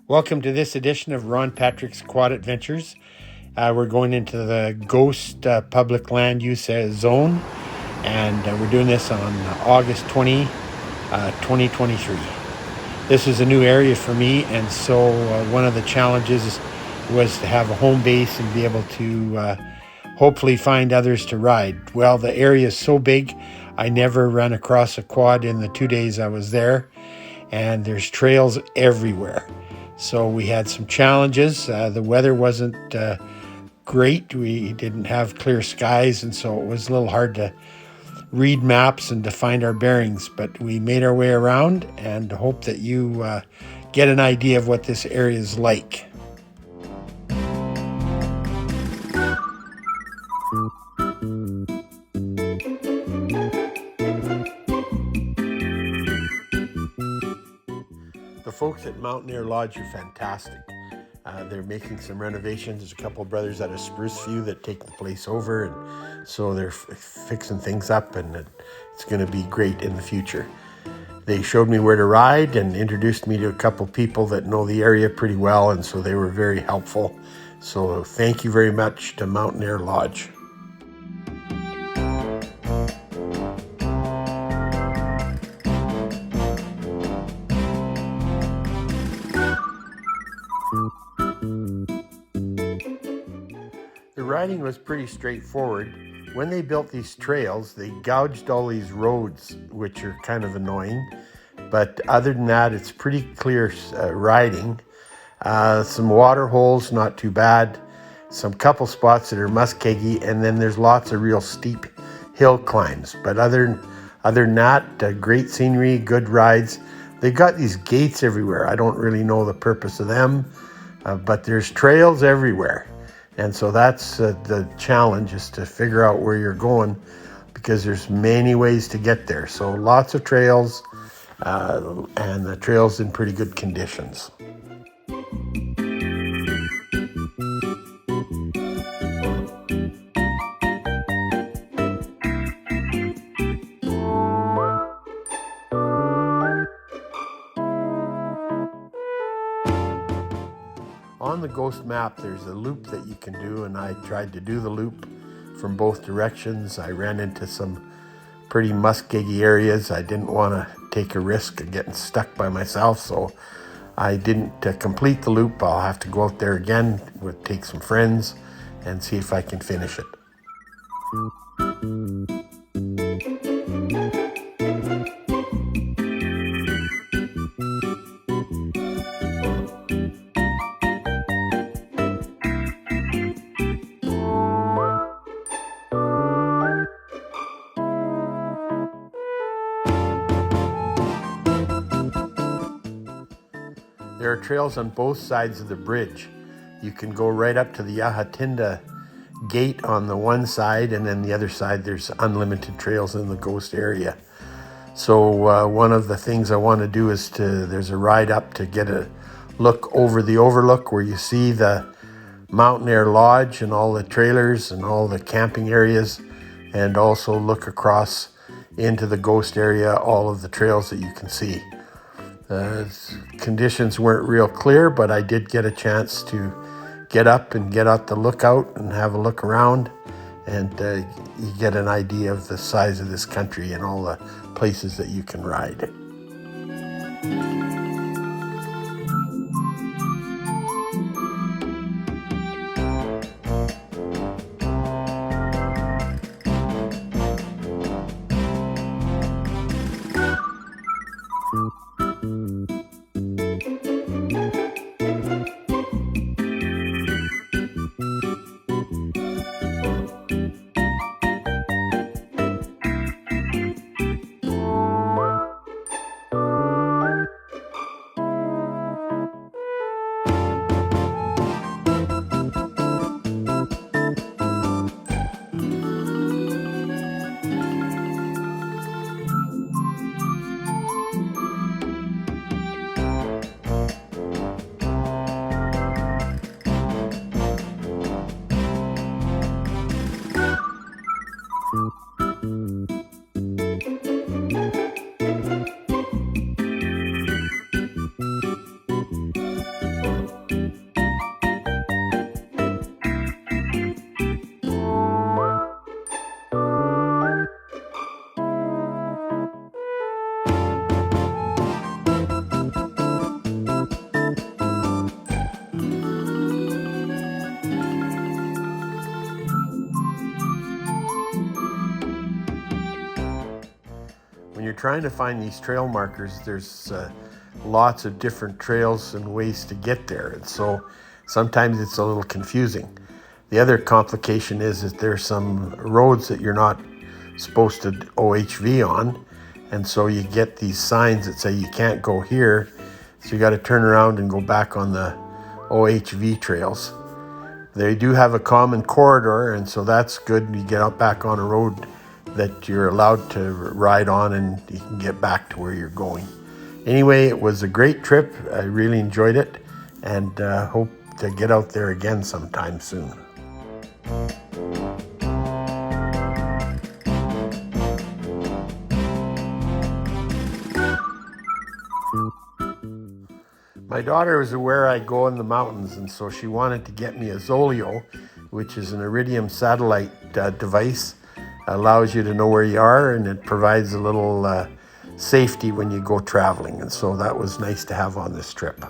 Welcome to this edition of Ron Patrick's Quad Adventures. We're going into the Ghost Public Land Use Zone, and we're doing this on August 20, 2023. This is a new area for me, and so one of the challenges was to have a home base and be able to hopefully find others to ride. Well, the area is so big, I never ran across a quad in the 2 days I was there, and there's trails everywhere. So we had some challenges. The weather wasn't great. We didn't have clear skies, and so it was a little hard to read maps and to find our bearings. But we made our way around and hope that you get an idea of what this area is like. The folks at Mountaineer Lodge are fantastic. They're making some renovations. There's a couple of brothers out of Spruce View that take the place over, and so they're fixing things up, and it's going to be great in the future. They showed me where to ride and introduced me to a couple people that know the area pretty well, and so they were very helpful. So thank you very much to Mountaineer Lodge. The riding was pretty straightforward. When they built these trails, they gouged all these roads, which are kind of annoying. But other than that, it's pretty clear riding. Some water holes, not too bad. Some couple spots that are muskeggy, and then there's lots of real steep hill climbs. But other than that, great scenery, good rides. They've got these gates everywhere. I don't really know the purpose of them, but there's trails everywhere. And so that's the challenge, is to figure out where you're going, because there's many ways to get there. So lots of trails, and the trail's in pretty good conditions. On the Ghost map, there's a loop that you can do, and I tried to do the loop from both directions. I ran into some pretty muskeggy areas. I didn't want to take a risk of getting stuck by myself, so I didn't complete the loop. I'll have to go out there again, take some friends, and see if I can finish it. There are trails on both sides of the bridge. You can go right up to the Yahatinda gate on the one side, and then the other side there's unlimited trails in the Ghost area. So one of the things I want to do is there's a ride up to get a look over the overlook where you see the Mountaineer Lodge and all the trailers and all the camping areas, and also look across into the Ghost area, all of the trails that you can see. Conditions weren't real clear, but I did get a chance to get up and get out the lookout and have a look around, and you get an idea of the size of this country and all the places that you can ride. you're trying to find these trail markers, there's lots of different trails and ways to get there. And so sometimes it's a little confusing. The other complication is that there's some roads that you're not supposed to OHV on. And so you get these signs that say you can't go here. So you got to turn around and go back on the OHV trails. They do have a common corridor, and so that's good. You get out back on a road that you're allowed to ride on, and you can get back to where you're going. Anyway, it was a great trip. I really enjoyed it, and hope to get out there again sometime soon. My daughter was aware I go in the mountains, and so she wanted to get me a Zoleo, which is an Iridium satellite device. Allows you to know where you are, and it provides a little safety when you go traveling, and so that was nice to have on this trip.